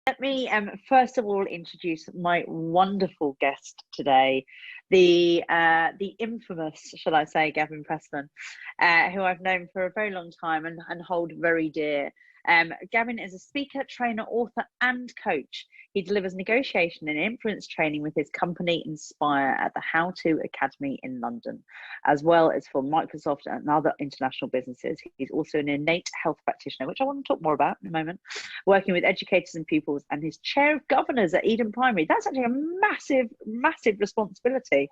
Let me first of all introduce my wonderful guest today, the infamous, shall I say, Gavin Presman, who I've known for a very long time and hold very dear. Gavin is a speaker, trainer, author, and coach. He delivers negotiation and influence training with his company Inspire at the How To Academy in London, as well as for Microsoft and other international businesses. He's also an innate health practitioner, which I want to talk more about in a moment, working with educators and pupils, and his chair of governors at Eden Primary. That's actually a massive, massive responsibility.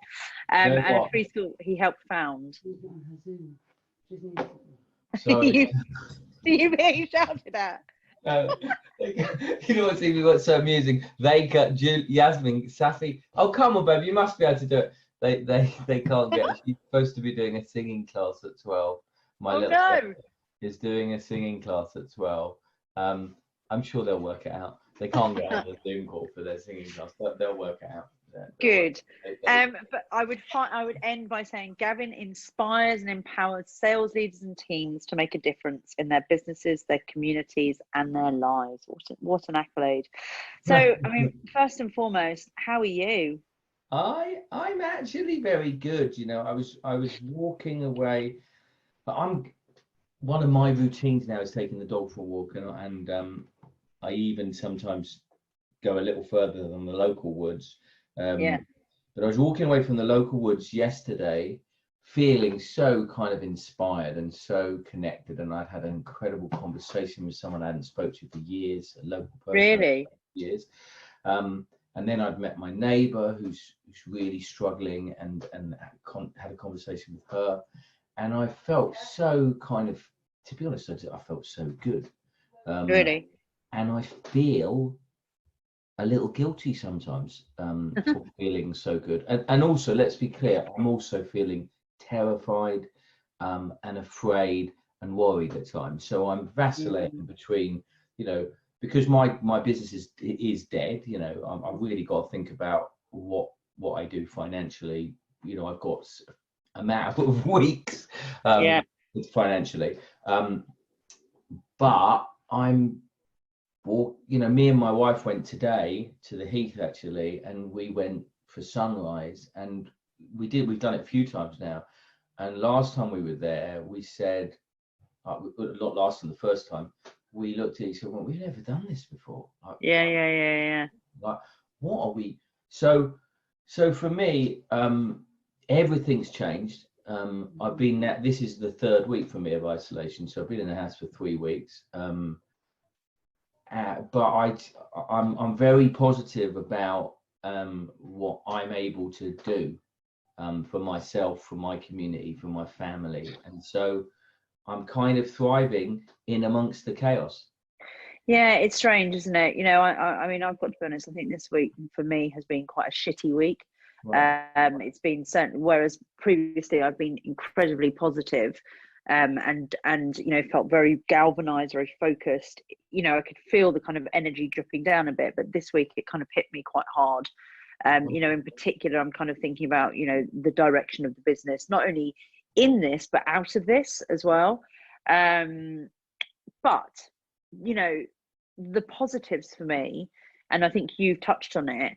And a free school he helped found. Sorry. You being shouted at. You know what's so amusing? They got Yasmin, Safi. Oh, come on, babe, you must be able to do it. They can't get it. She's supposed to be doing a singing class at 12. My little sister is doing a singing class at 12. I'm sure they'll work it out. They can't get on the Zoom call for their singing class, but they'll work it out. Good. But I would end by saying Gavin inspires and empowers sales leaders and teams to make a difference in their businesses, their communities, and their lives. What an accolade. So, I mean, first and foremost, how are you? I'm actually very good. You know, I was walking away, but one of my routines now is taking the dog for a walk, and I even sometimes go a little further than the local woods. But I was walking away from the local woods yesterday feeling so kind of inspired and so connected, and I'd had an incredible conversation with someone I hadn't spoken to for years, a local person. Really? Years. And then I'd met my neighbour who's really struggling, and had a conversation with her, and I felt so kind of, to be honest, I felt so good. Really? And I feel a little guilty sometimes for feeling so good, and also, let's be clear, I'm also feeling terrified and afraid and worried at times. So I'm vacillating between, you know, because my business is dead. You know, I've really got to think about what I do financially. You know, I've got a matter of weeks financially, but me and my wife went today to the Heath actually, and we went for sunrise, and we've done it a few times now. And last time we were there, we said, the first time, we looked at each other and went, we've never done this before. Yeah. Like, what are we? So for me, everything's changed. I've been this is the third week for me of isolation. So I've been in the house for 3 weeks. But I'm very positive about what I'm able to do for myself, for my community, for my family, and so I'm kind of thriving in amongst the chaos. Yeah, it's strange, isn't it? You know, I mean, I've got to be honest. I think this week for me has been quite a shitty week. Right. It's been certain, whereas previously I've been incredibly positive. And you know, felt very galvanized, very focused. You know, I could feel the kind of energy dripping down a bit, but this week it kind of hit me quite hard. You know, in particular, I'm kind of thinking about, you know, the direction of the business, not only in this, but out of this as well. But, you know, the positives for me, and I think you've touched on it,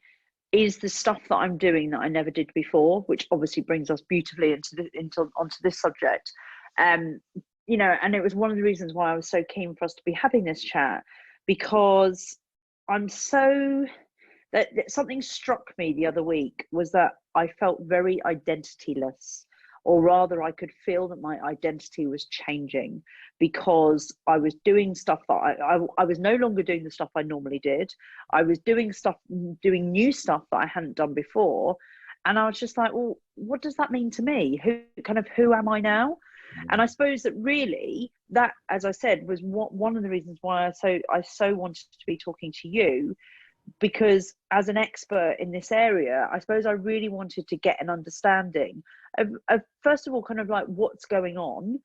is the stuff that I'm doing that I never did before, which obviously brings us beautifully onto this subject. You know, and it was one of the reasons why I was so keen for us to be having this chat, because that something struck me the other week was that I felt very identityless, or rather I could feel that my identity was changing, because I was doing stuff that I was no longer doing the stuff I normally did. I was doing new stuff that I hadn't done before. And I was just like, well, what does that mean to me? Who am I now? And I suppose that really that, as I said, was one of the reasons why I so wanted to be talking to you, because as an expert in this area, I suppose I really wanted to get an understanding of first of all, kind of like what's going on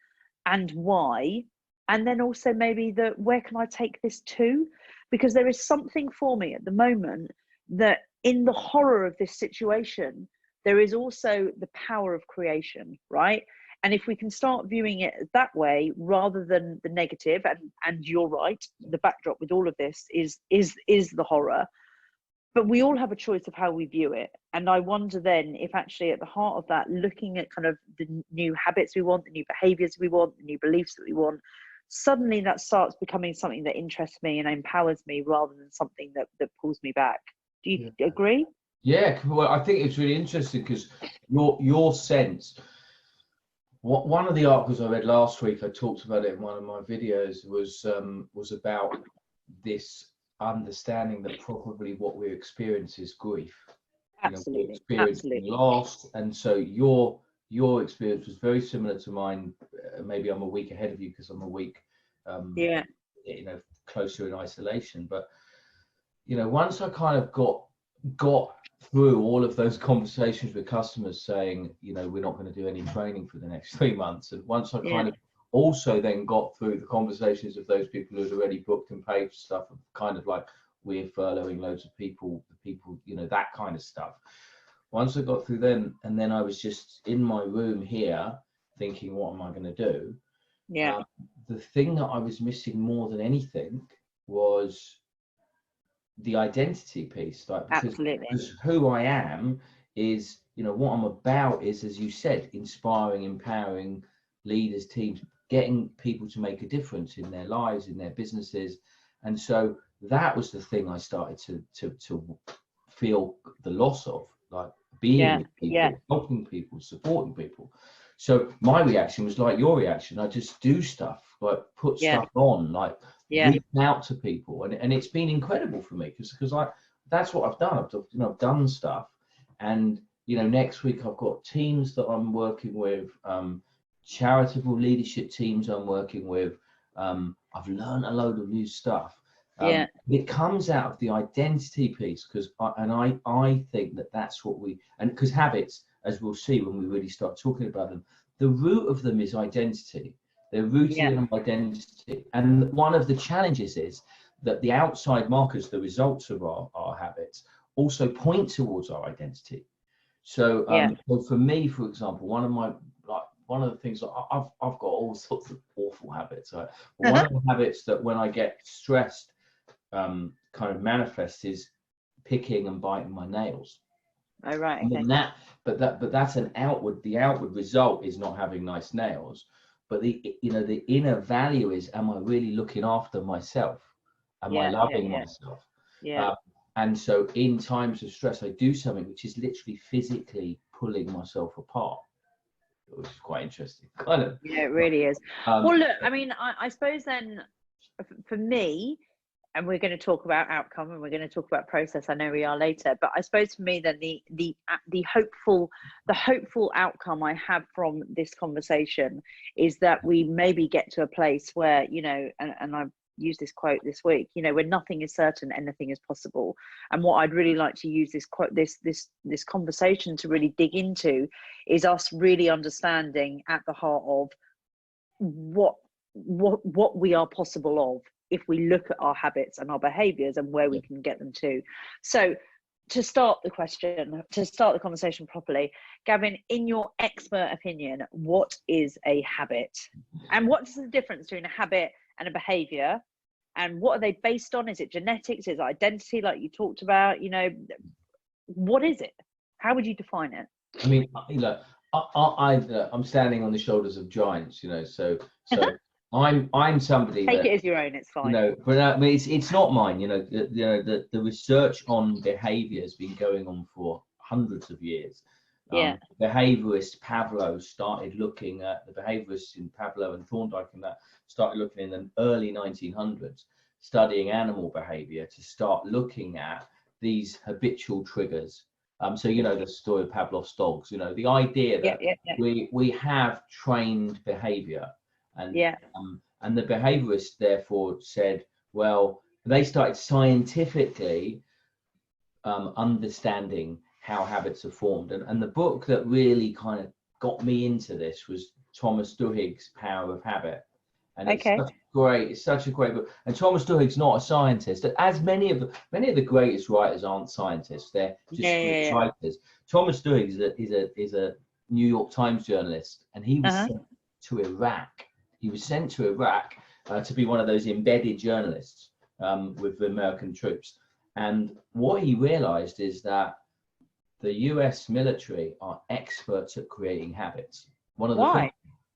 and why, and then also maybe where can I take this to? Because there is something for me at the moment that in the horror of this situation, there is also the power of creation, right? And if we can start viewing it that way rather than the negative, and you're right, the backdrop with all of this is the horror, but we all have a choice of how we view it. And I wonder then if actually at the heart of that, looking at kind of the new habits we want, the new behaviors we want, the new beliefs that we want, suddenly that starts becoming something that interests me and empowers me rather than something that pulls me back. Do you agree? Yeah, well, I think it's really interesting because your sense, one of the articles I read last week, I talked about it in one of my videos, was about this understanding that probably what we experience is grief. Absolutely. We experience loss, and so your experience was very similar to mine. Maybe I'm a week ahead of you because I'm a week closer in isolation, but once I kind of got through all of those conversations with customers saying, we're not going to do any training for the next 3 months, and once I kind of also then got through the conversations of those people who had already booked and paid for stuff, kind of like we're furloughing loads of people, that kind of stuff. Once I got through them, and then I was just in my room here thinking, what am I going to do? The thing that I was missing more than anything was the identity piece, like because who I am is, what I'm about is, as you said, inspiring, empowering leaders, teams, getting people to make a difference in their lives, in their businesses. And so that was the thing I started to feel the loss of, like being with people, helping people, supporting people. So my reaction was like your reaction. I just do stuff, like put stuff on, like reach out to people, and it's been incredible for me because that's what I've done. I've done stuff, and next week I've got teams that I'm working with, charitable leadership teams I'm working with. I've learned a load of new stuff. It comes out of the identity piece because I think that's what because habits, as we'll see when we really start talking about them, the root of them is identity. They're rooted in identity. And one of the challenges is that the outside markers, the results of our habits, also point towards our identity. So, so for me, for example, one of the things I've got all sorts of awful habits. Right? One of the habits that when I get stressed, kind of manifests is picking and biting my nails. Oh, right. Okay. And but that's an outward. The outward result is not having nice nails. But the inner value is, am I really looking after myself? Am I loving myself? And so in times of stress, I do something which is literally physically pulling myself apart, which is quite interesting. Kind of. Yeah, it really is. Well, look, I mean, I suppose then for me, and we're going to talk about outcome and we're going to talk about process. I know we are later, but I suppose for me then the hopeful outcome I have from this conversation is that we maybe get to a place where, and I've used this quote this week, where nothing is certain, anything is possible. And what I'd really like to use this quote, this conversation to really dig into is us really understanding at the heart of what we are possible of, if we look at our habits and our behaviors and where we can get them to. So to start the conversation properly, Gavin, in your expert opinion, what is a habit? And what's the difference between a habit and a behavior? And what are they based on? Is it genetics? Is it identity, like you talked about? What is it? How would you define it? I mean, I'm standing on the shoulders of giants, so I'm somebody. Take it as your own. It's fine. But I mean, it's not mine. The research on behaviour has been going on for hundreds of years. Behaviourist Pavlov started looking at the behaviourists in Pavlov and Thorndike and that started looking in the early 1900s, studying animal behaviour to start looking at these habitual triggers. So the story of Pavlov's dogs. The idea that we have trained behaviour. And the behaviorists therefore said, well, they started scientifically understanding how habits are formed. And the book that really kind of got me into this was Thomas Duhigg's Power of Habit. And it's such a great book. And Thomas Duhigg's not a scientist. As many of the greatest writers aren't scientists. They're just writers. Thomas Duhigg is a New York Times journalist, and he was Uh-huh. sent to Iraq. He was sent to Iraq to be one of those embedded journalists with the American troops. And what he realized is that the US military are experts at creating habits. One of the Why? things,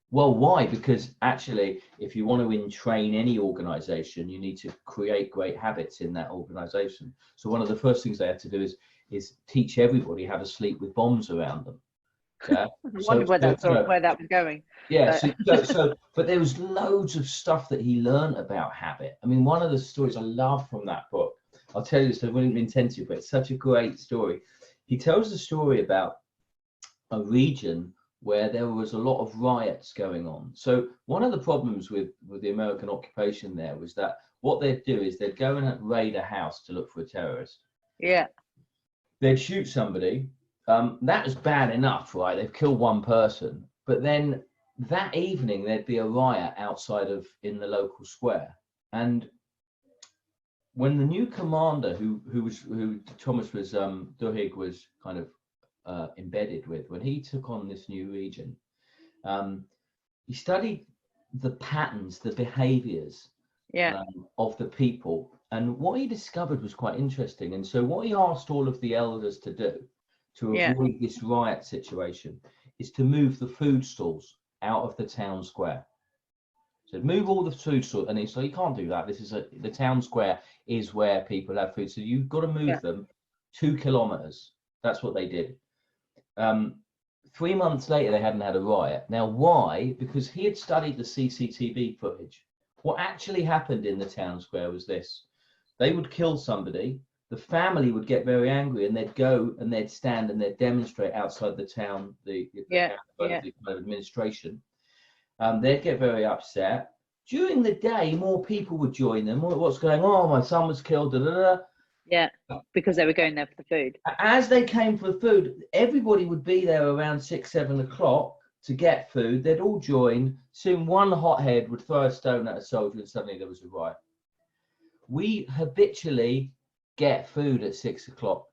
well, why? Because actually, if you want to entrain any organization, you need to create great habits in that organization. So one of the first things they had to do is teach everybody how to sleep with bombs around them. Yeah. I wondered where where that was going. Yeah. But But there was loads of stuff that he learned about habit. I mean, one of the stories I love from that book, I'll tell you this, I wouldn't intend to, but it's such a great story. He tells the story about a region where there was a lot of riots going on. So one of the problems with the American occupation there was that what they'd do is they'd go and raid a house to look for a terrorist. yeah. They'd shoot somebody. That was bad enough, right? They've killed one person, but then that evening there'd be a riot outside in the local square. And when the new commander, who Thomas was Duhigg was kind of embedded with, when he took on this new region, he studied the patterns, the behaviors of the people, and what he discovered was quite interesting. And so what he asked all of the elders to do to avoid this riot situation is to move the food stalls out of the town square. So move all the food stalls, and so you can't do that. This is the town square is where people have food, so you've got to move them 2 kilometers. That's what they did. 3 months later, they hadn't had a riot. Now, why? Because he had studied the CCTV footage. What actually happened in the town square was this: they would kill somebody, the family would get very angry, and they'd go and they'd stand and they'd demonstrate outside the town, the administration. They'd get very upset. During the day, more people would join them. What's going on? Oh, my son was killed. Da, da, da. Yeah, because they were going there for the food. As they came for the food, everybody would be there around 6, 7 o'clock to get food. They'd all join. Soon one hothead would throw a stone at a soldier and suddenly there was a riot. We habitually get food at 6 o'clock.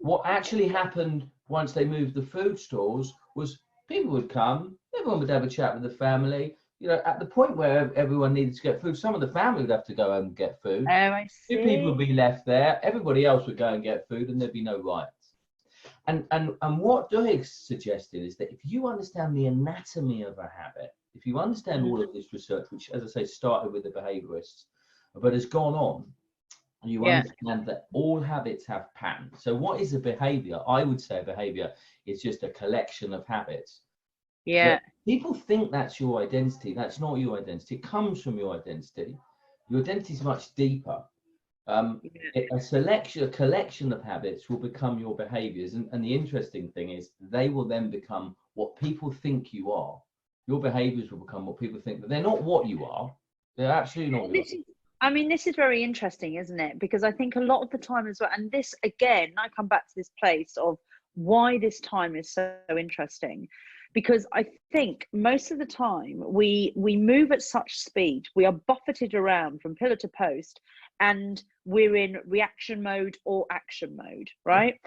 What actually happened once they moved the food stalls was people would come, everyone would have a chat with the family. You know, at the point where everyone needed to get food, some of the family would have to go home and get food. Oh, I see. Two people would be left there. Everybody else would go and get food, and there'd be no riots. And what Duhigg suggested is that if you understand the anatomy of a habit, if you understand all of this research, which, as I say, started with the behaviorists, but has gone on, and you understand that all habits have patterns. So what is a behavior? I would say a behavior is just a collection of habits. Yeah. But people think that's your identity. That's not your identity. It comes from your identity. Your identity is much deeper. A collection of habits will become your behaviors. And the interesting thing is they will then become what people think you are. Your behaviors will become what people think, but they're not what you are. They're absolutely not what you are. I mean, this is very interesting, isn't it? Because I think a lot of the time as well, and this, again, I come back to this place of why this time is so interesting. Because I think most of the time we move at such speed, we are buffeted around from pillar to post, and we're in reaction mode or action mode, right?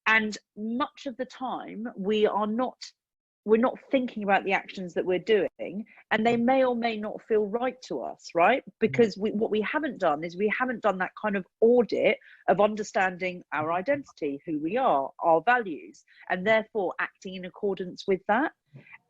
And much of the time we're not thinking about the actions that we're doing, and they may or may not feel right to us, right? Because what we haven't done is we haven't done that kind of audit of understanding our identity, who we are, our values, and therefore acting in accordance with that,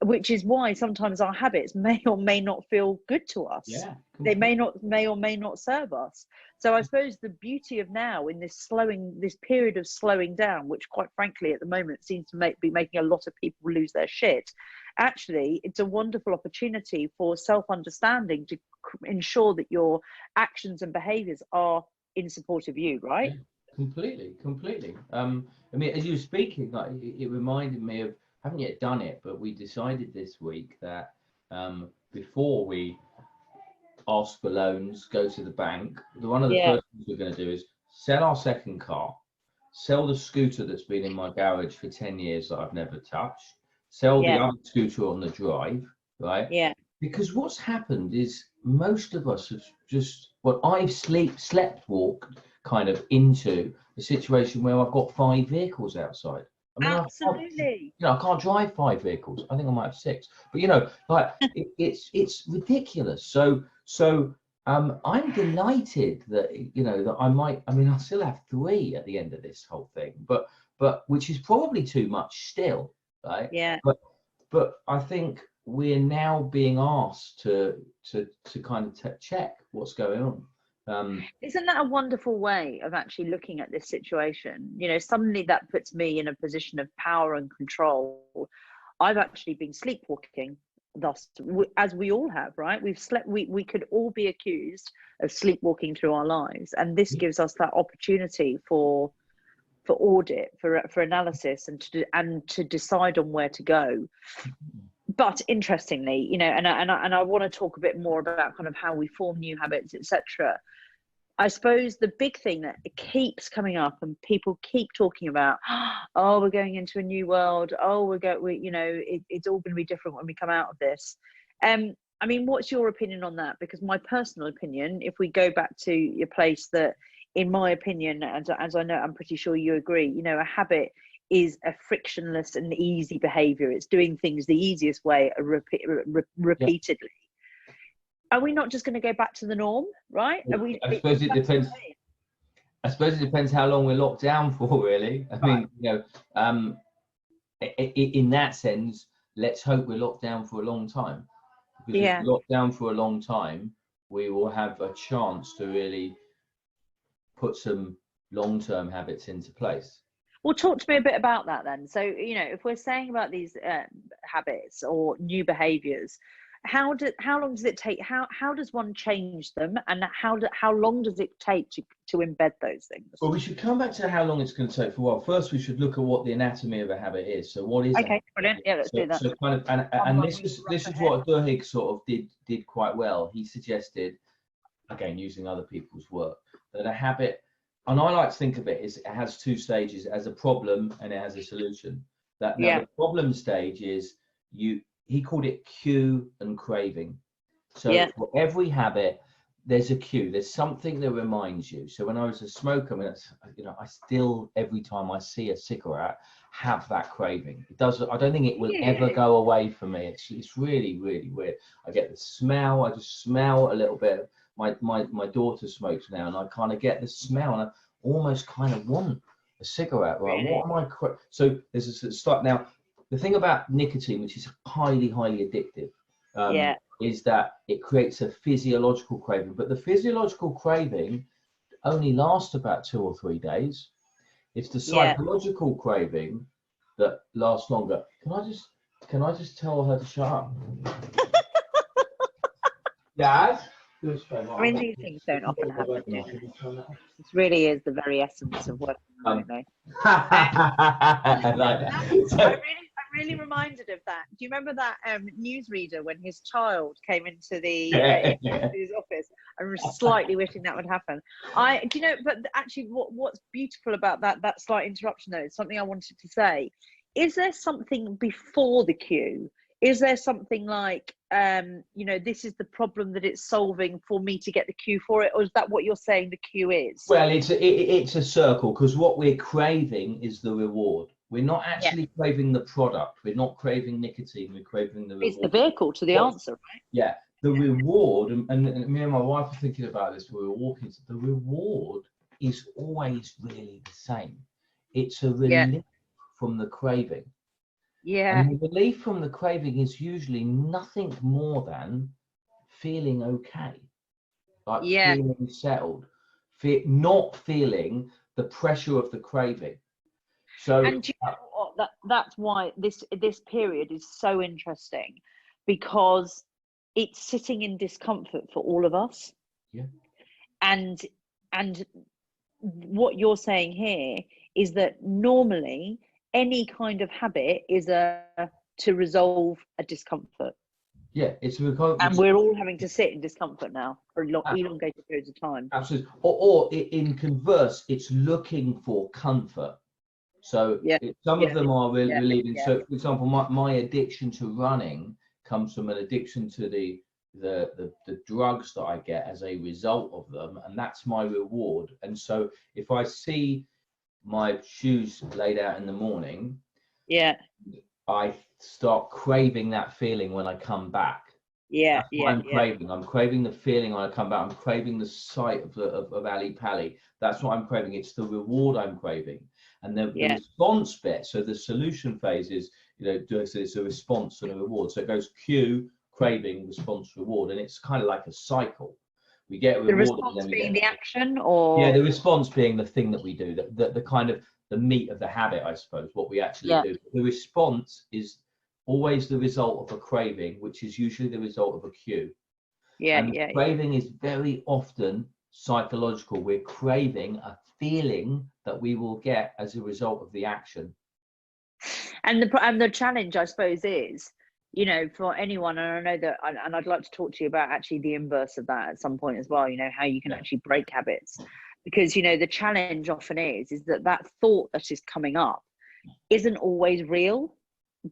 which is why sometimes our habits may or may not feel good to us. Yeah, they may or may not serve us. So I suppose the beauty of now in this period of slowing down, which quite frankly at the moment seems to be making a lot of people lose their shit, actually it's a wonderful opportunity for self-understanding to ensure that your actions and behaviors are in support of you, right? Yeah, completely. I mean, as you were speaking, like, it reminded me of, I haven't yet done it, but we decided this week that before we ask for loans, go to the bank, one of the first things we're going to do is sell our second car, sell the scooter that's been in my garage for 10 years that I've never touched, sell the other scooter on the drive, right? Yeah. Because what's happened is most of us have just, I've slept walked kind of into a situation where I've got 5 vehicles outside. I mean, Absolutely. I can't drive 5 vehicles. I think I might have 6. But like it's ridiculous. So I'm delighted that that I might. I mean, I still have 3 at the end of this whole thing, but which is probably too much still, right? Yeah. But I think we're now being asked to kind of check what's going on. Isn't that a wonderful way of actually looking at this situation? Suddenly that puts me in a position of power and control. I've actually been sleepwalking, thus, as we all have, right? We've slept. We could all be accused of sleepwalking through our lives, and this gives us that opportunity for audit, for analysis, and to decide on where to go. But interestingly, and I want to talk a bit more about kind of how we form new habits, etc. I suppose the big thing that keeps coming up and people keep talking about, oh, we're going into a new world. Oh, it's all going to be different when we come out of this. I mean, what's your opinion on that? Because my personal opinion, if we go back to your place, that in my opinion, as I know, I'm pretty sure you agree, a habit is a frictionless and easy behavior. It's doing things the easiest way, repeatedly. Are we not just going to go back to the norm, right? I suppose it depends. I suppose it depends how long we're locked down for, really. I mean, in that sense, let's hope we're locked down for a long time. Because if we're locked down for a long time, we will have a chance to really put some long-term habits into place. Well, talk to me a bit about that then. So, if we're saying about these habits or new behaviors, how long does it take? How does one change them, and how long does it take to embed those things? Well, we should come back to how long it's going to take for a while. First, we should look at what the anatomy of a habit is. So, what is okay? Brilliant. Yeah, let's do that. So, kind of, and this is what Duhigg sort of did quite well. He suggested, again, using other people's work, that a habit. And I like to think of it as it has 2 stages, as a problem and it has a solution. The problem stage is he called it cue and craving. So for every habit, there's a cue. There's something that reminds you. So when I was a smoker, I still, every time I see a cigarette, have that craving. It does. I don't think it will ever go away from me. It's really, really weird. I get the smell. I just smell a little bit. My daughter smokes now, and I kind of get the smell, and I almost kind of want a cigarette. Right? Really? What am I? So there's a start now. The thing about nicotine, which is highly, highly addictive, is that it creates a physiological craving. But the physiological craving only lasts about 2 or 3 days. It's the psychological craving that lasts longer. Can I just tell her to shut up? Dad? I mean, these things don't often happen. This really is the very essence of working remotely. I'm really reminded of that. Do you remember that newsreader when his child came into his office? I was slightly wishing that would happen. But actually, what's beautiful about that slight interruption, though, is something I wanted to say. Is there something before the cue? Is there something like, this is the problem that it's solving for me to get the cue for it? Or is that what you're saying the cue is? Well, it's a circle, because what we're craving is the reward. We're not actually craving the product. We're not craving nicotine. We're craving the reward. It's the vehicle to the answer, right? Yeah. The reward, and me and my wife were thinking about this when we were walking, the reward is always really the same. It's a relief from the craving. Yeah. And the relief from the craving is usually nothing more than feeling okay, like feeling settled, not feeling the pressure of the craving. So, and do you know what? That's why this period is so interesting, because it's sitting in discomfort for all of us. Yeah. And what you're saying here is that normally any kind of habit is to resolve a discomfort. Yeah, it's and we're all having to sit in discomfort now for elongated periods of time. Absolutely. Or in converse, it's looking for comfort. So some of them are relieving. So, for example, my addiction to running comes from an addiction to the drugs that I get as a result of them, and that's my reward. And so if I see my shoes laid out in the morning, Yeah. I start craving that feeling when I come back. Yeah. That's what I'm craving. I'm craving the feeling when I come back. I'm craving the sight of Ali Pali. That's what I'm craving. It's the reward I'm craving. And the response bit, so the solution phase is, so it's a response and a reward. So it goes cue, craving, response, reward. And it's kind of like a cycle. We get rewarded. The response being the action, or? Yeah, the response being the thing that we do, the kind of the meat of the habit, I suppose, what we actually do. The response is always the result of a craving, which is usually the result of a cue. Craving is very often psychological. We're craving a feeling that we will get as a result of the action. And the challenge, I suppose, is, for anyone, and I know that, and I'd like to talk to you about actually the inverse of that at some point as well, how you can actually break habits. Because, the challenge often is that thought that is coming up isn't always real,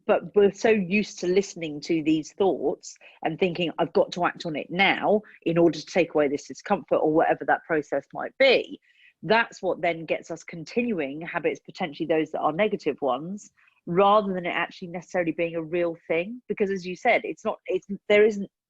but we're so used to listening to these thoughts and thinking, I've got to act on it now in order to take away this discomfort, or whatever that process might be. That's what then gets us continuing habits, potentially those that are negative ones, rather than it actually necessarily being a real thing. Because as you said,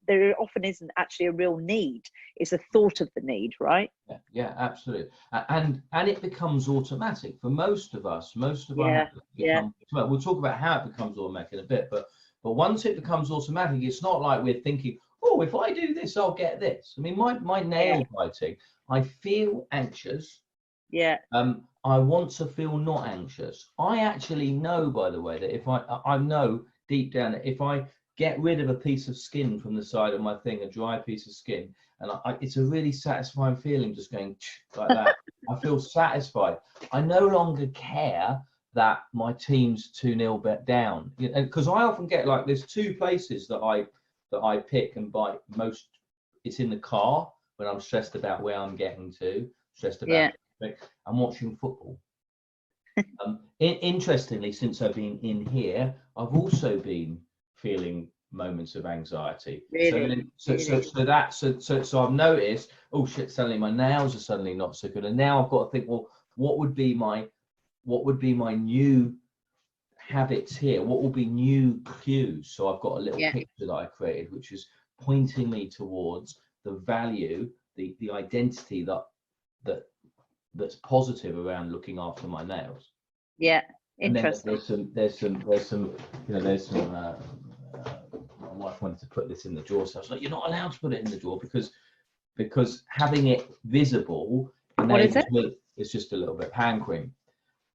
there often isn't actually a real need. It's a thought of the need, right? Yeah, absolutely. And it becomes automatic for most of us. Most of our habits become, we'll talk about how it becomes automatic in a bit, but once it becomes automatic, it's not like we're thinking, oh, if I do this, I'll get this. I mean, my nail biting, I feel anxious. I want to feel not anxious. I actually know, by the way, that if I know deep down that if I get rid of a piece of skin from the side of my thing, a dry piece of skin, and it's a really satisfying feeling, just going like that. I feel satisfied. I no longer care that my team's 2-0 down, because I often get like, there's two places that I pick and bite most. It's in the car when I'm stressed about where I'm getting to, stressed about. I'm watching football. Interestingly, since I've been in here, I've also been feeling moments of anxiety. Really? So I've noticed, oh shit, suddenly my nails are suddenly not so good, and now I've got to think, well, what would be my new habits here? What will be new cues? So I've got a little picture that I created, which is pointing me towards the value, the identity that's positive around looking after my nails. Interesting. And there's some my wife wanted to put this in the drawer, so I was like, you're not allowed to put it in the drawer because having it visible enables me. It's just a little bit of hand cream,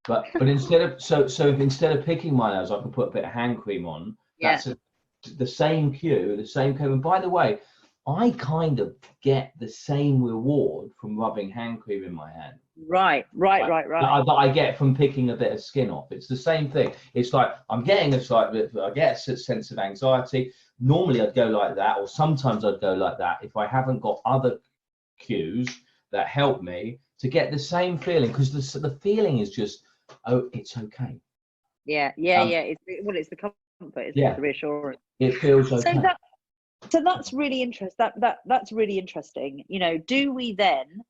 but instead of picking my nails, I can put a bit of hand cream on. That's the same cue, the same code. And by the way, I kind of get the same reward from rubbing hand cream in my hand. Right. That I get from picking a bit of skin off. It's the same thing. It's like I'm getting a slight bit, I get a sense of anxiety. Normally I'd go like that, or sometimes I'd go like that if I haven't got other cues that help me to get the same feeling, because the feeling is just, oh, it's okay. It's the comfort, isn't it? The reassurance. It feels okay. So that's really interesting. That's really interesting. Do we then?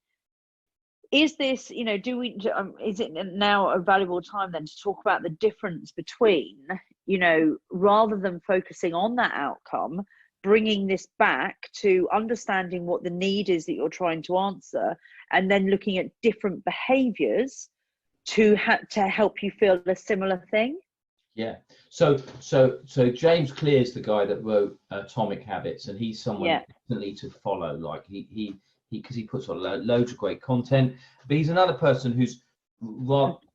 Is this, is it now a valuable time then to talk about the difference between, rather than focusing on that outcome, bringing this back to understanding what the need is that you're trying to answer, and then looking at different behaviors to help you feel a similar thing? Yeah. So James Clear is the guy that wrote Atomic Habits, and he's someone definitely to follow. Like because he puts on loads of great content, but he's another person who's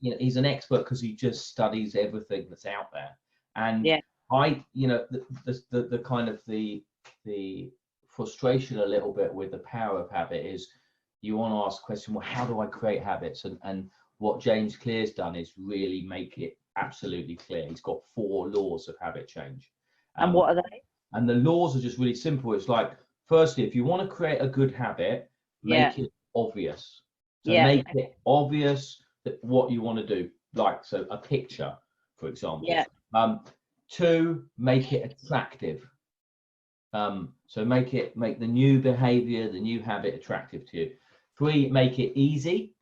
he's an expert because he just studies everything that's out there. And the kind of the frustration a little bit with the power of habit is you want to ask the question, well, how do I create habits? And what James Clear's done is really make it absolutely clear. He's got 4 laws of habit change. And what are they? And the laws are just really simple. It's like, firstly, if you want to create a good habit, make it obvious. So make it obvious that what you want to do, like, so a picture, for example. 2, make it attractive. So make the new behavior, the new habit attractive to you. 3, make it easy.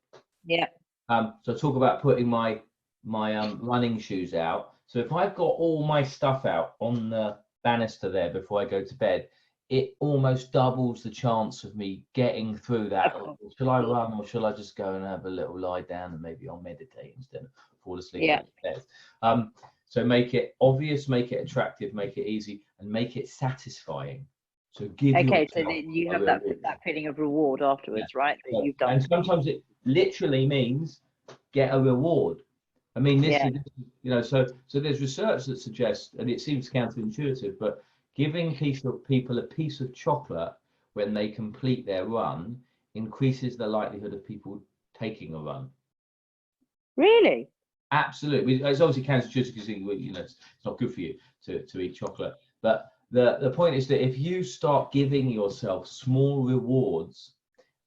So I talk about putting my running shoes out. So if I've got all my stuff out on the banister there before I go to bed, it almost doubles the chance of me getting through that. Shall I run, or shall I just go and have a little lie down and maybe I'll meditate instead of fall asleep on the bed? So make it obvious, make it attractive, make it easy, and make it satisfying. So give so then you have that feeling of reward afterwards, right? That you've done. And sometimes it literally means get a reward. I mean, this is, you know, so there's research that suggests, and it seems counterintuitive, but giving people a piece of chocolate when they complete their run increases the likelihood of people taking a run. Really? Absolutely. It's obviously counterintuitive because, you know, it's not good for you to eat chocolate. But the point is that if you start giving yourself small rewards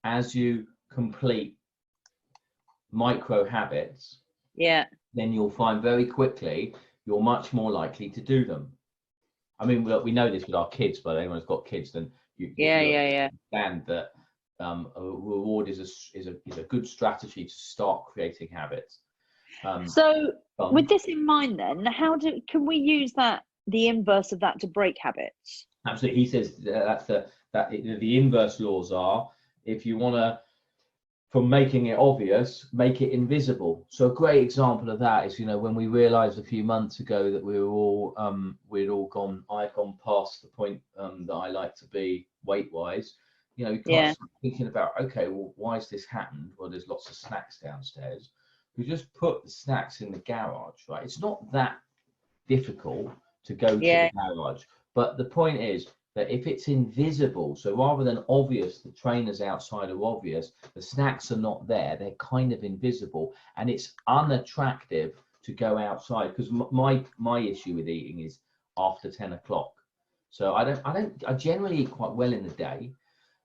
as you complete micro habits, then you'll find very quickly you're much more likely to do them. I mean, we know this with our kids, but anyone who's got kids, then you understand that a reward is a good strategy to start creating habits. So with this in mind, then, can we use the inverse of that to break habits? Absolutely. He says that the inverse laws are, if you want to, from making it obvious, make it invisible. So a great example of that is, you know, when we realized a few months ago that I'd gone past the point that I like to be weight wise, you know, you can't start thinking about, okay, well, why has this happened? Well, there's lots of snacks downstairs. We just put the snacks in the garage, right? It's not that difficult to go to the garage. But the point is that if it's invisible, so rather than obvious, the trainers outside are obvious, the snacks are not there, they're kind of invisible, and it's unattractive to go outside. Because my issue with eating is after 10 o'clock. So I generally eat quite well in the day,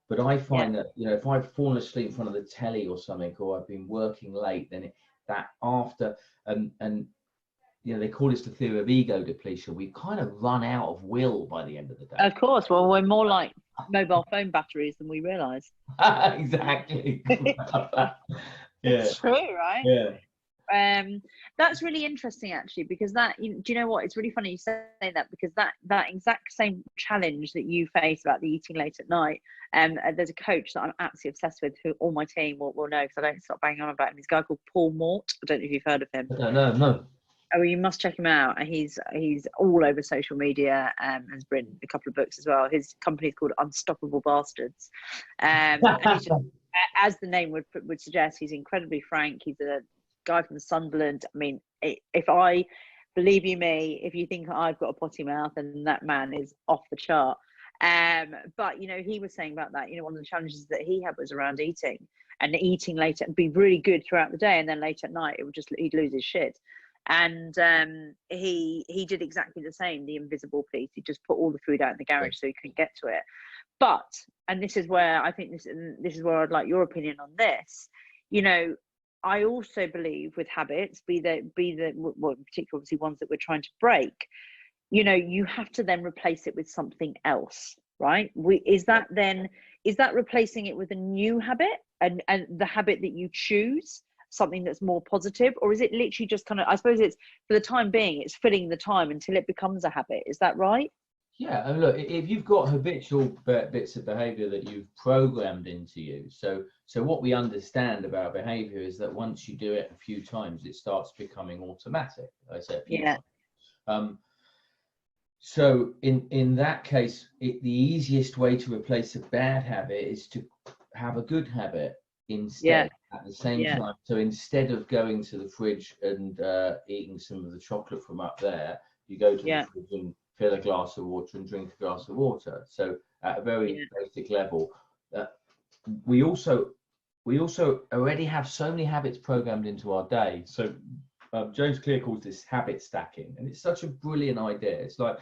but I find that, you know, if I've fallen asleep in front of the telly or something, or I've been working late, then that after, and you know, they call this the theory of ego depletion. We kind of run out of will by the end of the day. Of course. Well, we're more like mobile phone batteries than we realise. Exactly. It's true, right? Yeah. That's really interesting, actually, because do you know what? It's really funny you say that, because that exact same challenge that you face about the eating late at night. There's a coach that I'm absolutely obsessed with, who all my team will know, because I don't stop banging on about him. He's a guy called Paul Mort. I don't know if you've heard of him. No. Oh, you must check him out. He's all over social media, has written a couple of books as well. His company is called Unstoppable Bastards. And he's just, as the name would suggest, he's incredibly frank. He's a guy from Sunderland. I mean, believe you me, if you think I've got a potty mouth, and that man is off the chart. But, you know, he was saying about that, you know, one of the challenges that he had was around eating late, and be really good throughout the day, and then late at night, he'd lose his shit. And he did exactly the same, the invisible piece. He just put all the food out in the garage so he couldn't get to it. But, and this is where I think this is where I'd like your opinion on this, you know, I also believe with habits, be the well, particularly obviously ones that we're trying to break, you know, you have to then replace it with something else, right? Is that replacing it with a new habit, and the habit that you choose, something that's more positive? Or is it literally just kind of, I suppose it's, for the time being, it's filling the time until it becomes a habit? Is that right? Yeah, and look, if you've got habitual bits of behavior that you've programmed into you, so what we understand about behavior is that once you do it a few times, it starts becoming automatic. I say a few times. So in that case, the easiest way to replace a bad habit is to have a good habit instead at the same time. So instead of going to the fridge and eating some of the chocolate from up there, you go to the fridge and fill a glass of water and drink a glass of water. So at a very basic level, we also already have so many habits programmed into our day. So James Clear calls this habit stacking, and it's such a brilliant idea. It's like,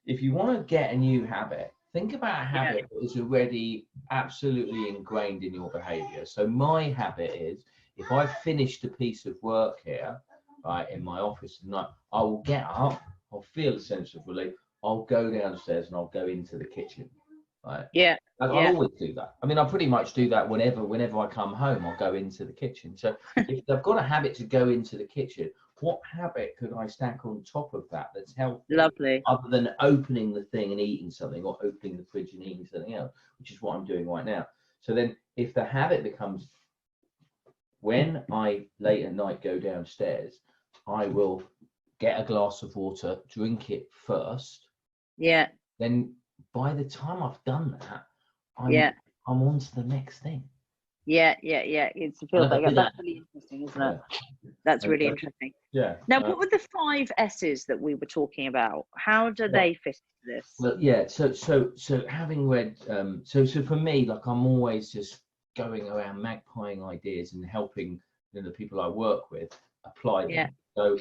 if you want to get a new habit, think about a habit that is already absolutely ingrained in your behavior. So my habit is, if I've finished a piece of work here, right, in my office tonight, I will get up, I'll feel a sense of relief, I'll go downstairs and I'll go into the kitchen, right? Yeah. I'll always do that. I mean, I pretty much do that whenever I come home, I'll go into the kitchen. So if I've got a habit to go into the kitchen, what habit could I stack on top of that that's healthy? Lovely. Other than opening the thing and eating something, or opening the fridge and eating something else, which is what I'm doing right now. So then if the habit becomes, when I late at night go downstairs, I will get a glass of water, drink it first. Yeah. Then by the time I've done that, I'm on to the next thing. Yeah. It feels like that's really interesting, isn't it? That's really interesting. Yeah. Now, what were the 5 S's that we were talking about? How do they fit into this? Well, yeah. So having read, so for me, like, I'm always just going around magpieing ideas and helping, you know, the people I work with apply them. Yeah. So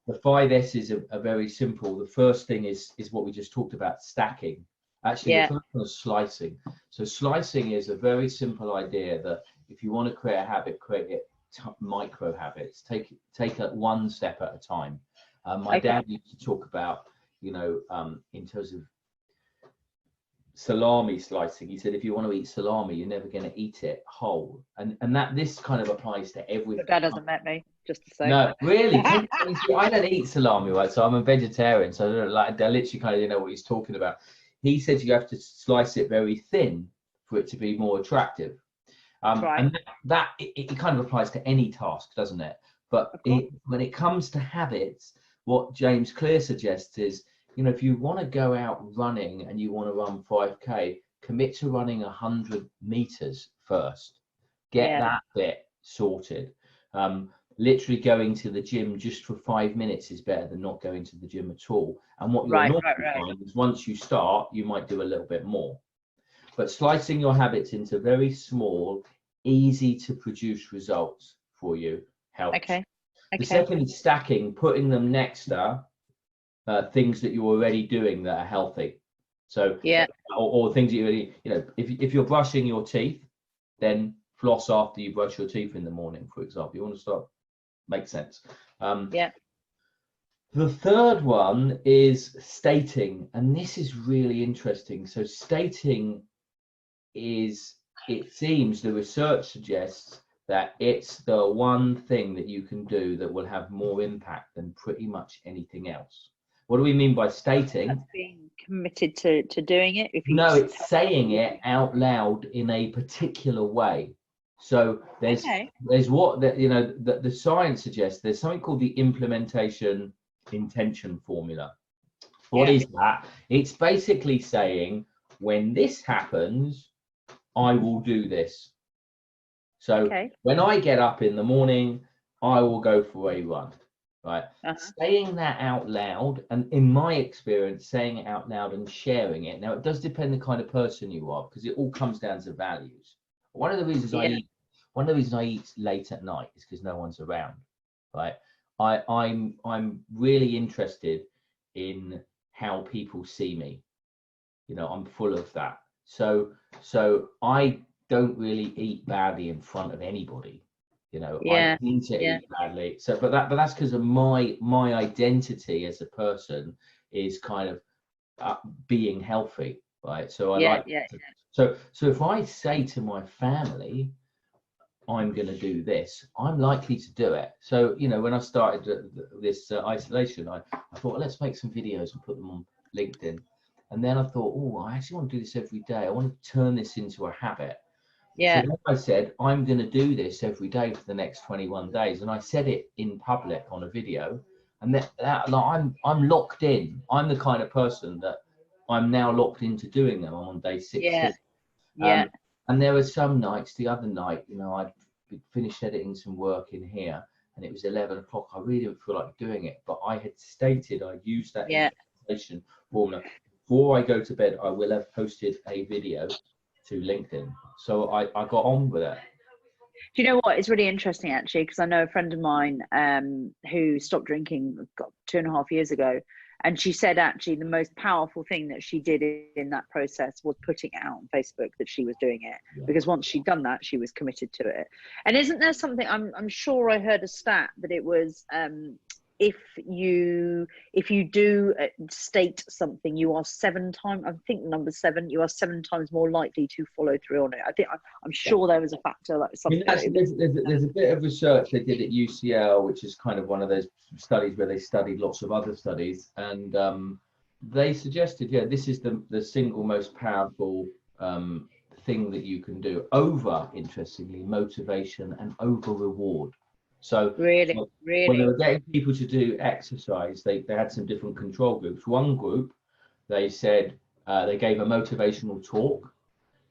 the 5 S's are very simple. The first thing is what we just talked about, stacking. Actually, the first one is slicing. So slicing is a very simple idea that if you want to create a habit, create it micro habits. Take it one step at a time. My dad used to talk about, you know, in terms of salami slicing. He said, if you want to eat salami, you're never going to eat it whole. And that this kind of applies to everything. But Dad hasn't met me, just to say. No, really. I don't eat salami, right? So I'm a vegetarian. So I literally kind of didn't know what he's talking about. He said you have to slice it very thin for it to be more attractive. And that it kind of applies to any task, doesn't it? But when it comes to habits, what James Clear suggests is, you know, if you want to go out running and you want to run 5K, commit to running 100 meters first. Get that bit sorted. Literally going to the gym just for 5 minutes is better than not going to the gym at all. And what you'll normally find is once you start, you might do a little bit more. But slicing your habits into very small, easy to produce results for you helps. Okay. The second is stacking, putting them next to things that you're already doing that are healthy. So or things that you already, you know, if you're brushing your teeth, then floss after you brush your teeth in the morning, for example. You want to start, makes sense. The third one is stating, and this is really interesting. So stating is, it seems the research suggests that it's the one thing that you can do that will have more impact than pretty much anything else. What do we mean by stating? That's being committed to doing it. No, it's saying it out loud in a particular way. So there's what that, you know, the science suggests there's something called the implementation intention formula. What is that? It's basically saying, when this happens, I will do this. So when I get up in the morning, I will go for a run, right? Saying that out loud, and in my experience, saying it out loud and sharing it. Now, it does depend the kind of person you are, because it all comes down to values. One of the reasons I eat late at night is because no one's around, right? I'm really interested in how people see me. You know, I'm full of that. So I don't really eat badly in front of anybody. You know, I tend to eat badly. So, but that's because of my identity as a person is kind of being healthy, right? So So if I say to my family, I'm going to do this, I'm likely to do it. So, you know, when I started this isolation, I thought, let's make some videos and put them on LinkedIn. And then I thought, oh, I actually want to do this every day. I want to turn this into a habit. So then I said, I'm going to do this every day for the next 21 days. And I said it in public on a video. And that like, I'm locked in. I'm the kind of person that I'm now locked into doing them. I'm on day 16. And there were some nights, the other night, you know, I'd finished editing some work in here and it was 11 o'clock. I really didn't feel like doing it, but I had stated I'd used that implementation formula. Before I go to bed, I will have posted a video to LinkedIn. So I got on with it. Do you know what? It's really interesting, actually, because I know a friend of mine who stopped drinking 2.5 years ago. And she said, actually, the most powerful thing that she did in that process was putting it out on Facebook that she was doing it. Because once she'd done that, she was committed to it. And isn't there something, I'm sure I heard a stat that it was if you do state something, you are 7 times, I think number 7, you are 7 times more likely to follow through on it. I think I'm sure there was a factor like something. There's a bit of research they did at UCL, which is kind of one of those studies where they studied lots of other studies, and they suggested, this is the single most powerful thing that you can do over, interestingly, motivation and over reward. So really when they were getting people to do exercise, they had some different control groups. One group, they said, they gave a motivational talk.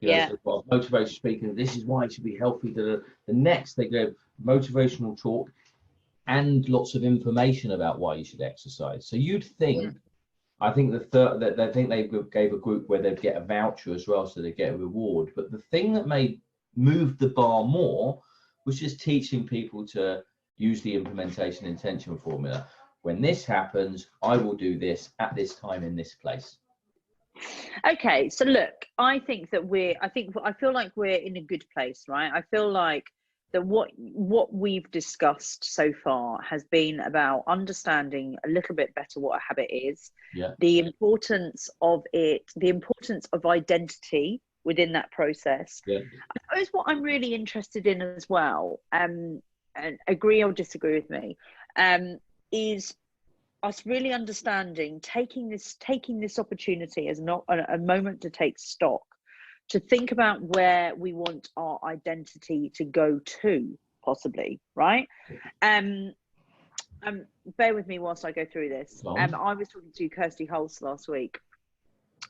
So motivation speaking, this is why you should be healthy. The next, they gave motivational talk and lots of information about why you should exercise. So you'd think, I think the third, that they think they gave a group where they'd get a voucher as well, so they get a reward. But the thing that moved the bar more was just teaching people to use the implementation intention formula. When this happens, I will do this at this time in this place. Okay, so look, I think that I feel like we're in a good place, right? I feel like that what we've discussed so far has been about understanding a little bit better what a habit is, the importance of it, the importance of identity within that process. I suppose what I'm really interested in as well, and agree or disagree with me, is us really understanding, taking this opportunity as not a moment to take stock, to think about where we want our identity to go to, possibly, right? Bear with me whilst I go through this. I was talking to Kirsty Hulse last week,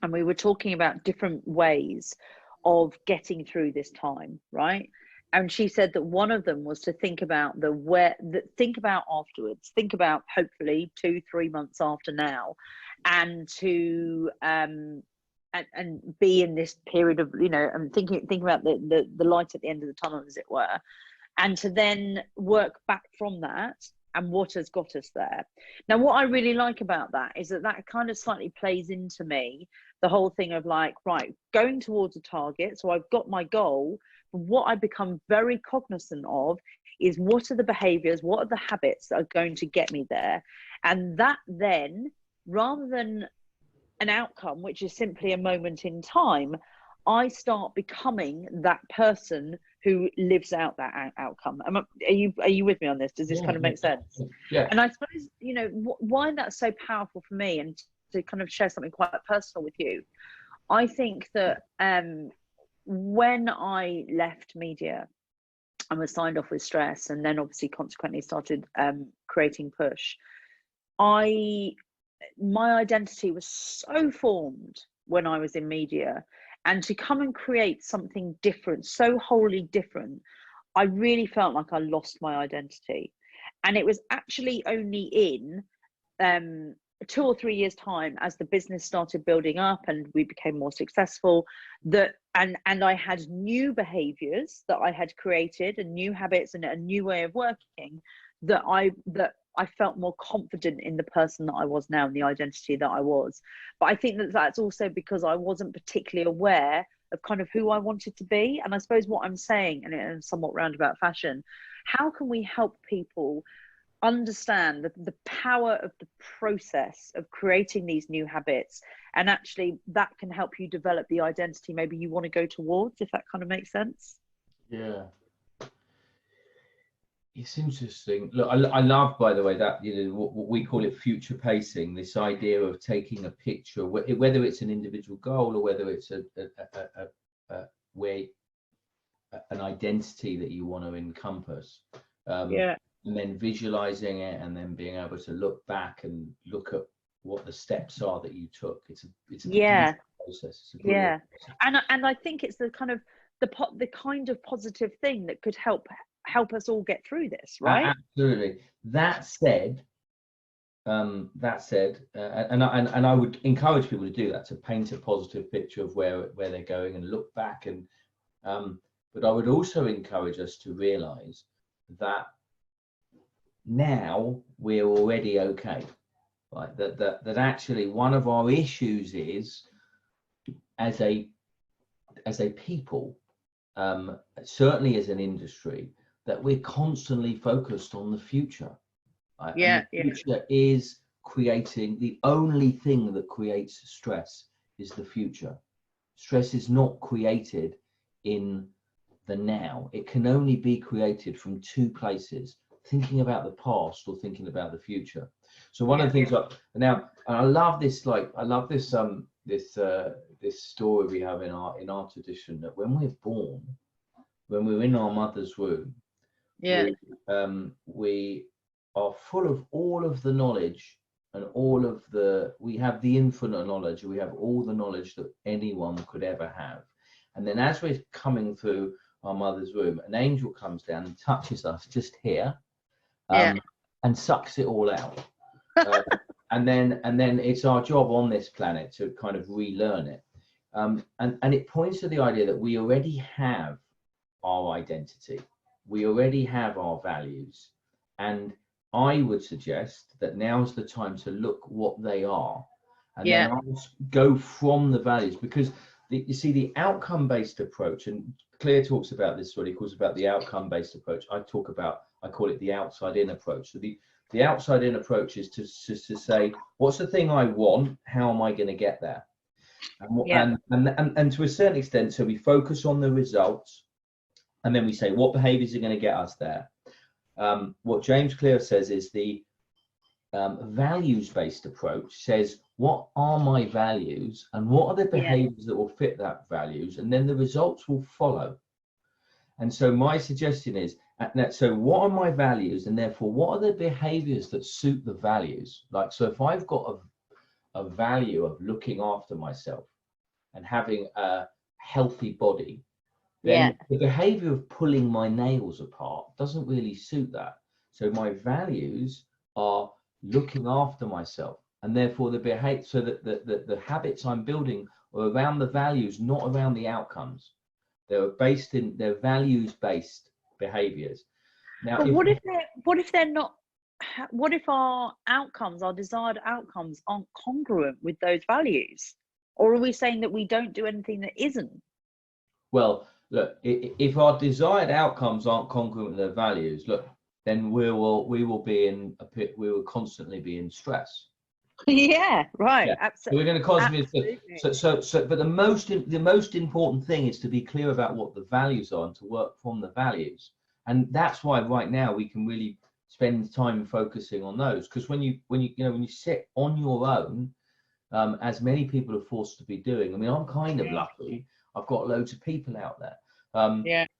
and we were talking about different ways of getting through this time, right? And she said that one of them was to think about think about afterwards, think about hopefully 2-3 months after now, and to and be in this period of, and thinking about the light at the end of the tunnel, as it were, and to then work back from that and what has got us there. Now, what I really like about that is that kind of slightly plays into me, the whole thing of like, right, going towards a target. So I've got my goal. What I become very cognizant of is what are the behaviors, what are the habits that are going to get me there. And that then, rather than an outcome, which is simply a moment in time, I start becoming that person who lives out that outcome. Are you with me on this? Does this kind of make sense? Yeah. And I suppose, why that's so powerful for me, and to kind of share something quite personal with you, I think that when I left media and was signed off with stress, and then obviously consequently started creating Push, my identity was so formed when I was in media, and to come and create something different, so wholly different, I really felt like I lost my identity. And it was actually only in 2 or 3 years time, as the business started building up and we became more successful, that and I had new behaviors that I had created, and new habits and a new way of working, that I felt more confident in the person that I was now and the identity that I was. But I think that that's also because I wasn't particularly aware of kind of who I wanted to be. And I suppose what I'm saying, and in a somewhat roundabout fashion, how can we help people understand the power of the process of creating these new habits, and actually that can help you develop the identity maybe you want to go towards, if that kind of makes sense? Yeah, it's interesting. Look, I love, by the way, that what we call it future pacing, this idea of taking a picture, whether it's an individual goal or whether it's an identity that you want to encompass. And then visualizing it, and then being able to look back and look at what the steps are that you took. It's a process. And I think it's the kind of the kind of positive thing that could help us all get through this, right? Absolutely. That said, and I would encourage people to do that, to paint a positive picture of where they're going and look back, and but I would also encourage us to realize that now we're already okay, right? That actually one of our issues is, as a people, certainly as an industry, that we're constantly focused on the future. right? And Yeah, the future is creating, the only thing that creates stress is the future. Stress is not created in the now. It can only be created from two places: thinking about the past or thinking about the future. So one of the things now, and I love this, this story we have in our tradition, that when we're born, when we're in our mother's womb, we are full of all of the knowledge and we have the infinite knowledge. We have all the knowledge that anyone could ever have. And then as we're coming through our mother's womb, an angel comes down and touches us just here, and sucks it all out. And then it's our job on this planet to kind of relearn it. And it points to the idea that we already have our identity. We already have our values. And I would suggest that now's the time to look what they are. And then I'll go from the values, because you see, the outcome-based approach, and Claire talks about this, what he calls about the outcome-based approach. I call it the outside-in approach. So the outside-in approach is to say, what's the thing I want? How am I going to get there? And to a certain extent, so we focus on the results, and then we say, what behaviors are going to get us there? What James Clear says is the values-based approach says, what are my values and what are the behaviors that will fit that values, and then the results will follow. And so my suggestion is, so what are my values, and therefore what are the behaviors that suit the values? Like, so if I've got a value of looking after myself and having a healthy body, then the behavior of pulling my nails apart doesn't really suit that. So my values are looking after myself, and therefore the behavior, so that the habits I'm building are around the values, not around the outcomes. They're values-based behaviors. Now, but what if they're not? What if our outcomes, our desired outcomes, aren't congruent with those values? Or are we saying that we don't do anything that isn't? Well, look, if our desired outcomes aren't congruent with their values, look, then we will constantly be in stress. Yeah, right. Absolutely. So we're going to constantly. But the most important thing is to be clear about what the values are and to work from the values. And that's why right now we can really spend time focusing on those, because when you sit on your own, as many people are forced to be doing. I mean, I'm kind of lucky. I've got loads of people out there.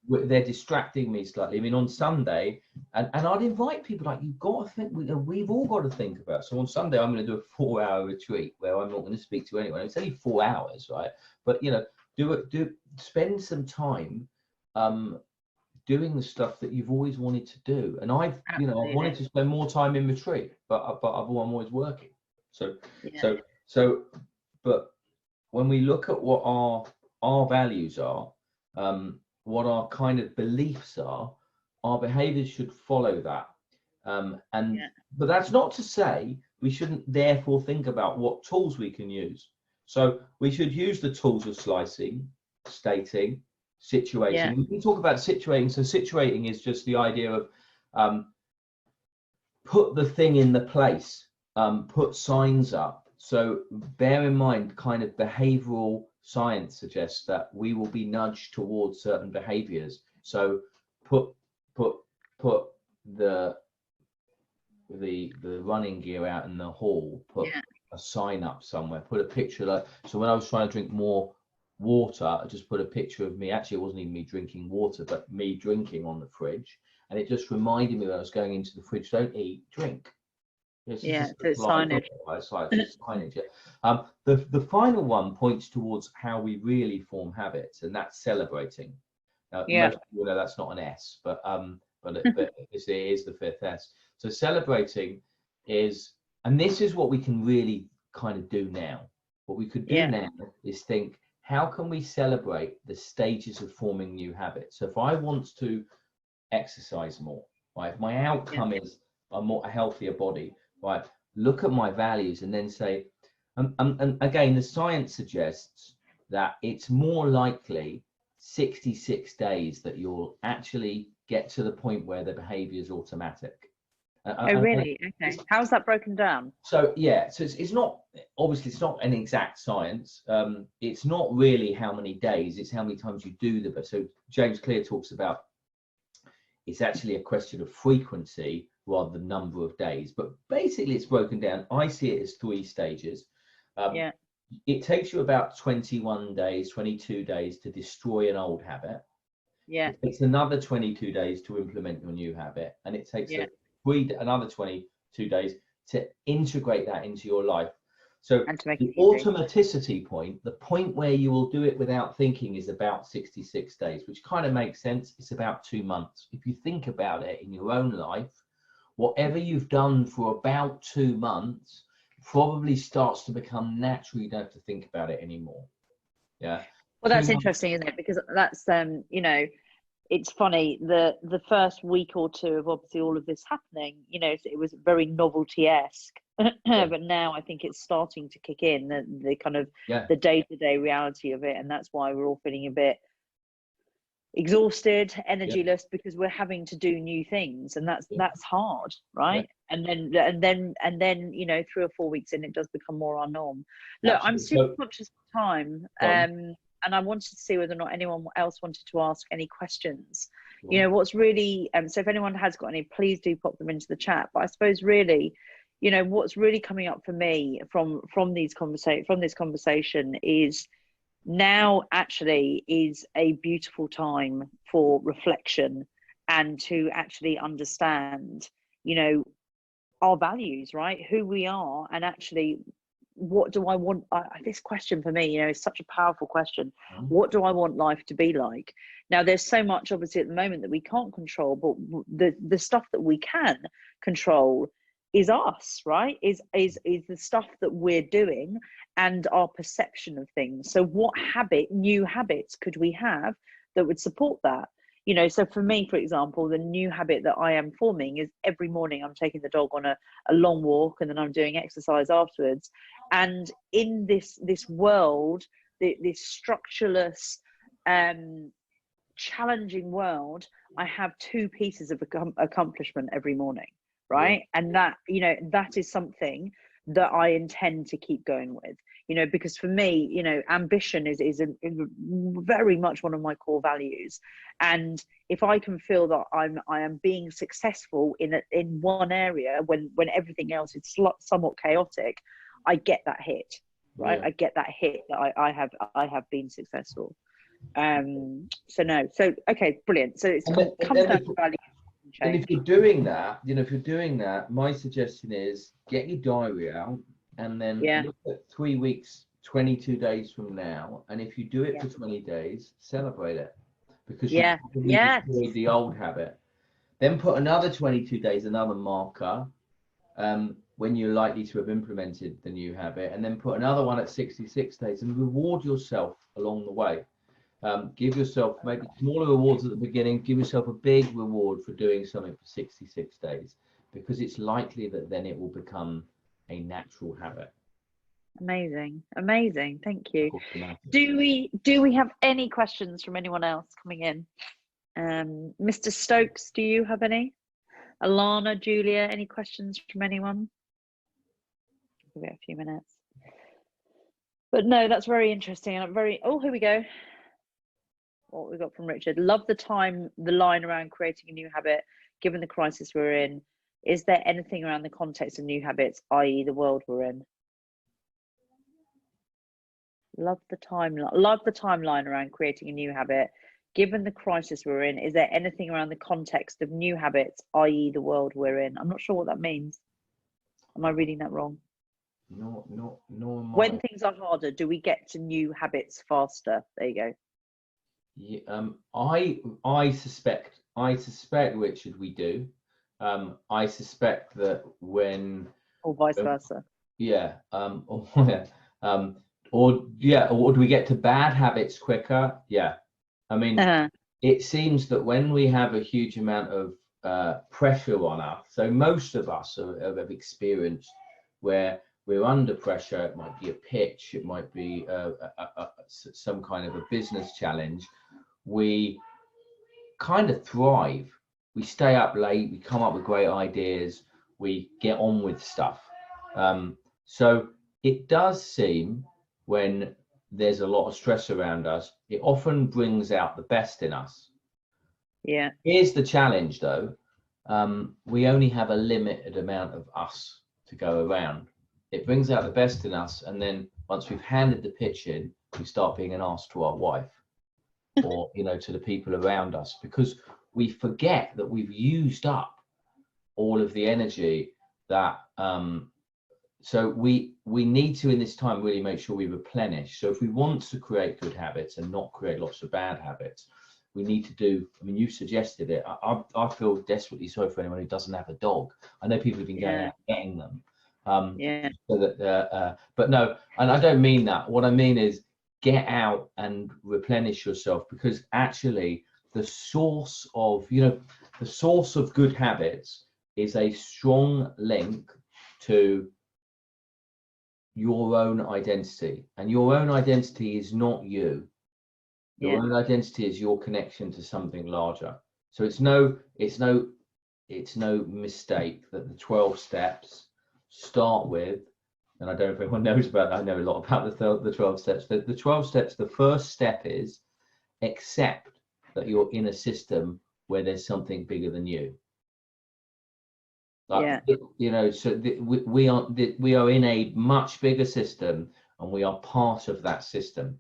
They're distracting me slightly. I mean, on Sunday, and I'd invite people, like, you've got to think, we've all got to think about. So on Sunday, I'm going to do a 4-hour retreat where I'm not going to speak to anyone. It's only 4 hours, right? But spend some time doing the stuff that you've always wanted to do. And I've wanted to spend more time in retreat, but I'm always working. But when we look at what our values are, what our kind of beliefs are, our behaviors should follow that. But that's not to say we shouldn't therefore think about what tools we can use. So we should use the tools of slicing, stating, situating. We can talk about situating. So situating is just the idea of put the thing in the place, put signs up. So bear in mind, kind of behavioral science suggests that we will be nudged towards certain behaviors. So put the running gear out in the hall, put a sign up somewhere, put a picture. Like, so when I was trying to drink more water, I just put a picture of me. Actually, it wasn't even me drinking water, but me drinking on the fridge. And it just reminded me when I was going into the fridge, don't eat, drink. It's signage. It's like signage. The final one points towards how we really form habits, and that's celebrating. Now, most people know that's not an S, but it is the fifth S. So celebrating is, and this is what we can really kind of do now. What we could do now is think, how can we celebrate the stages of forming new habits? So if I want to exercise more, right? If my outcome is a healthier body, right? Look at my values and then say, and again, the science suggests that it's more likely 66 days that you'll actually get to the point where the behavior is automatic. Oh, really? Okay. How's that broken down? So yeah, so it's not, obviously it's not an exact science. It's not really how many days, it's how many times you do the. So James Clear talks about it's actually a question of frequency rather than number of days. But basically, it's broken down. I see it as 3 stages. Yeah. It takes you about 21 days, 22 days to destroy an old habit. Yeah. It takes another 22 days to implement your new habit, and it takes another 22 days to integrate that into your life. So And to make the it easy. automaticity point, the point where you will do it without thinking, is about 66 days, which kind of makes sense. It's about 2 months. If you think about it in your own life, whatever you've done for about 2 months probably starts to become natural. You don't have to think about it anymore. Yeah. Well, that's interesting, isn't it? Because that's you know, it's funny, the first week or two of obviously all of this happening, you know, it was very novelty-esque. But now I think it's starting to kick in, the kind of the day-to-day reality of it, and that's why we're all feeling a bit exhausted, energyless, because we're having to do new things, and that's hard, right? And then you know, 3 or 4 weeks in, it does become more our norm. Look, I'm super conscious of time, and I wanted to see whether or not anyone else wanted to ask any questions. You know, what's really so if anyone has got any, please do pop them into the chat. But I suppose really, you know, what's really coming up for me from this conversation is, now actually is a beautiful time for reflection and to actually understand, you know, our values, right? Who we are, and actually, what do I want? This question for me, you know, is such a powerful question. What do I want life to be like? Now, there's so much obviously at the moment that we can't control, but the stuff that we can control is us, right? Is the stuff that we're doing and our perception of things. So what new habits could we have that would support that? You know, so for me, for example, the new habit that I am forming is every morning I'm taking the dog on a long walk, and then I'm doing exercise afterwards. And in this world, this structureless, challenging world, I have 2 pieces of accomplishment every morning, right? And that, you know, that is something that I intend to keep going with, you know, because for me, you know, ambition is very much one of my core values. And if I can feel that I am being successful in one area when everything else is somewhat chaotic, I get that hit, right? I get that hit that I have been successful. So okay, brilliant. So it's comes down to value. And if you're doing that, you know, my suggestion is get your diary out and then look at 3 weeks, 22 days from now. And if you do it for 20 days, celebrate it, because you destroyed the old habit. Then put another 22 days, another marker, when you're likely to have implemented the new habit, and then put another one at 66 days, and reward yourself along the way. Give yourself maybe smaller rewards at the beginning, give yourself a big reward for doing something for 66 days, because it's likely that then it will become a natural habit. Amazing. Thank you. Do we have any questions from anyone else coming in? Mr. Stokes, do you have any? Alana, Julia, any questions from anyone? Give it a few minutes. But no, that's very interesting. And here we go. What we got from Richard. Love the line around creating a new habit, given the crisis we're in. Is there anything around the context of new habits, i.e. the world we're in? Love the timeline around creating a new habit, given the crisis we're in. Is there anything around the context of new habits, i.e. the world we're in? I'm not sure what that means. Am I reading that wrong? No. When things are harder, do we get to new habits faster? There you go. Yeah, I suspect, Richard, we do. I suspect that when, or vice versa. Or do we get to bad habits quicker? Yeah, I mean, it seems that when we have a huge amount of pressure on us, so most of us have experienced where we're under pressure. It might be a pitch, it might be some kind of a business challenge. We kind of thrive. We stay up late, we come up with great ideas, we get on with stuff. So it does seem, when there's a lot of stress around us, it often brings out the best in us. Yeah. Here's the challenge though. We only have a limited amount of us to go around. It brings out the best in us, and then once we've handed the pitch in, we start being an arse to our wife, or to the people around us, because we forget that we've used up all of the energy that so we need to, in this time, really make sure we replenish. So if we want to create good habits and not create lots of bad habits, we need to do, I mean, you suggested it. I feel desperately sorry for anyone who doesn't have a dog. I know people have been going out and getting them. So that, but no, and I don't mean that. What I mean is get out and replenish yourself, because actually the source of good habits is a strong link to your own identity, and your own identity is not you. Your own identity is your connection to something larger. So it's no mistake that the 12 steps start with, and I don't know if everyone knows about that. I know a lot about the 12 steps. The 12 steps, the first step is accept that you're in a system where there's something bigger than you. Like, so we are in a much bigger system, and we are part of that system.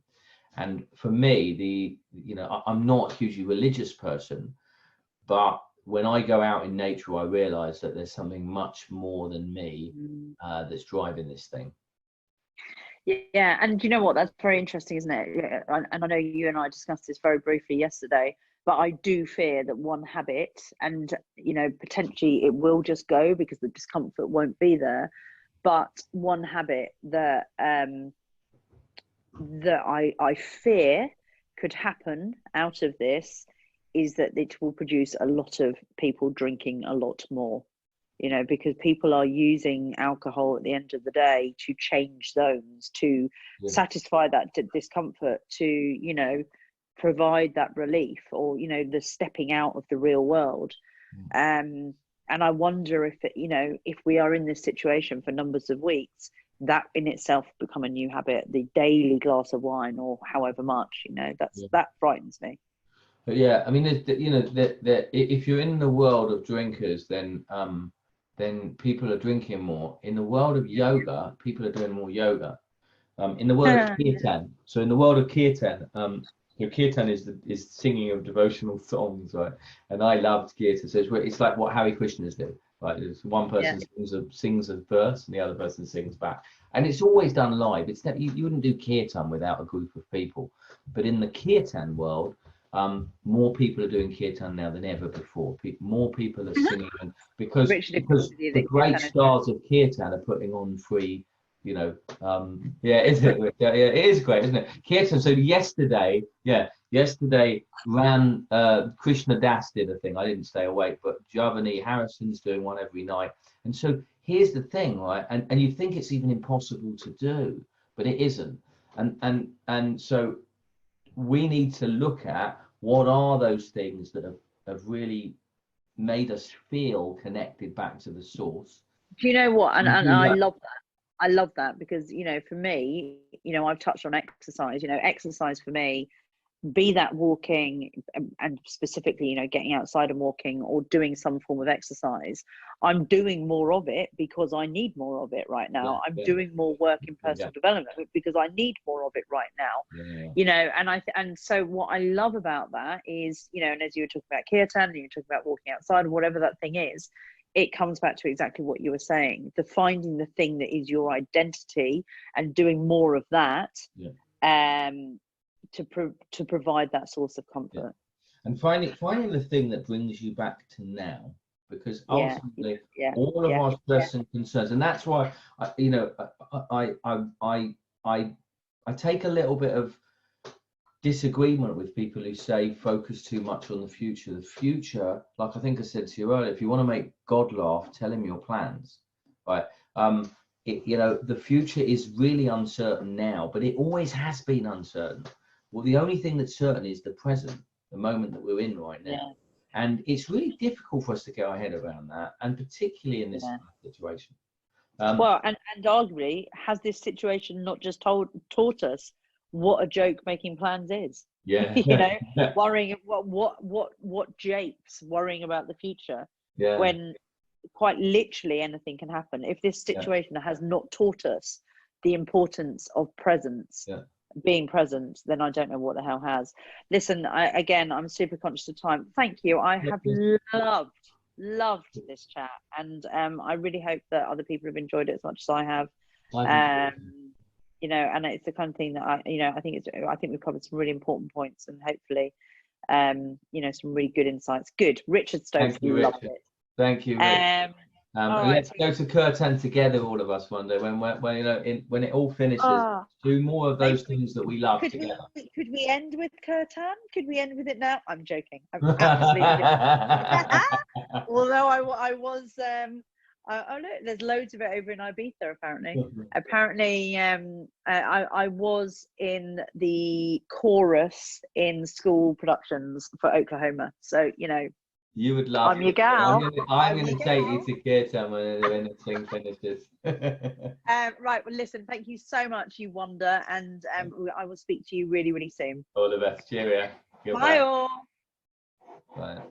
And for me, I'm not a hugely religious person, but when I go out in nature, I realize that there's something much more than me that's driving this thing. Yeah, and you know what? That's very interesting, isn't it? And I know you and I discussed this very briefly yesterday, but I do fear that one habit, and potentially it will just go because the discomfort won't be there. But one habit that I fear could happen out of this is that it will produce a lot of people drinking a lot more. Because people are using alcohol at the end of the day to change zones, to satisfy that discomfort, to, provide that relief, or, the stepping out of the real world. And I wonder if we are in this situation for numbers of weeks, that in itself become a new habit, the daily glass of wine or however much, that frightens me. But yeah, I mean, if you're in the world of drinkers, then people are drinking more. In the world of yoga, people are doing more yoga. In the world of kirtan, so in the world of kirtan, kirtan is singing of devotional songs, right? And I loved kirtan. So it's like what Hare Krishnas do, right? There's one person sings a verse and the other person sings back, and it's always done live. It's that you wouldn't do kirtan without a group of people. But in the kirtan world, more people are doing kirtan now than ever before. More people are singing, because the great stars of kirtan are putting on free, isn't it? Yeah, it is great, isn't it? Kirtan. So yesterday ran Krishna Das did a thing. I didn't stay awake, but Javani Harrison's doing one every night. And so here's the thing, right? And you think it's even impossible to do, but it isn't. And so we need to look at what are those things that have really made us feel connected back to the source. Do you know what? And I love that. I love that because, for me, I've touched on exercise. Exercise for me, be that walking and specifically, getting outside and walking or doing some form of exercise. I'm doing more of it because I need more of it right now. I'm doing more work in personal development because I need more of it right now. And so what I love about that is, and as you were talking about kirtan and you were talking about walking outside, whatever that thing is, it comes back to exactly what you were saying, the finding the thing that is your identity and doing more of that to provide that source of comfort. And finding the thing that brings you back to now, because ultimately all of our stress and concerns, and that's why I take a little bit of disagreement with people who say focus too much on the future. The future, like I think I said to you earlier, if you want to make God laugh, tell him your plans, right? The future is really uncertain now, but it always has been uncertain. Well, the only thing that's certain is the present, the moment that we're in right now. And it's really difficult for us to get our head around that, and particularly in this kind of situation. Well, and arguably, has this situation not just taught us what a joke making plans is? Yeah. You know, worrying what japes worrying about the future, when quite literally anything can happen. If this situation has not taught us the importance of presence, being present, then I don't know what the hell has. Listen, I'm super conscious of time. Thank you. I have loved this chat, and I really hope that other people have enjoyed it as much as I have. You know, and it's the kind of thing that I think we've covered some really important points, and hopefully you know, some really good insights. Good. Richard Stokes loved it. Thank you, Rich. Let's go to Kirtan together, all of us, one day when you know, when it all finishes. Do more of those things that we love together. Could we end with Kirtan? Could we end with it now? I'm joking. I'm absolutely joking. Although I was oh look, there's loads of it over in Ibiza apparently. Apparently I was in the chorus in school productions for Oklahoma. So, you know, you would love I'm your gal. I'm going to take you to Kirtan when the thing finishes. Right, well, listen, thank you so much, you wonder, and I will speak to you really, really soon. All the best. Cheerio. Goodbye. Bye all. Bye.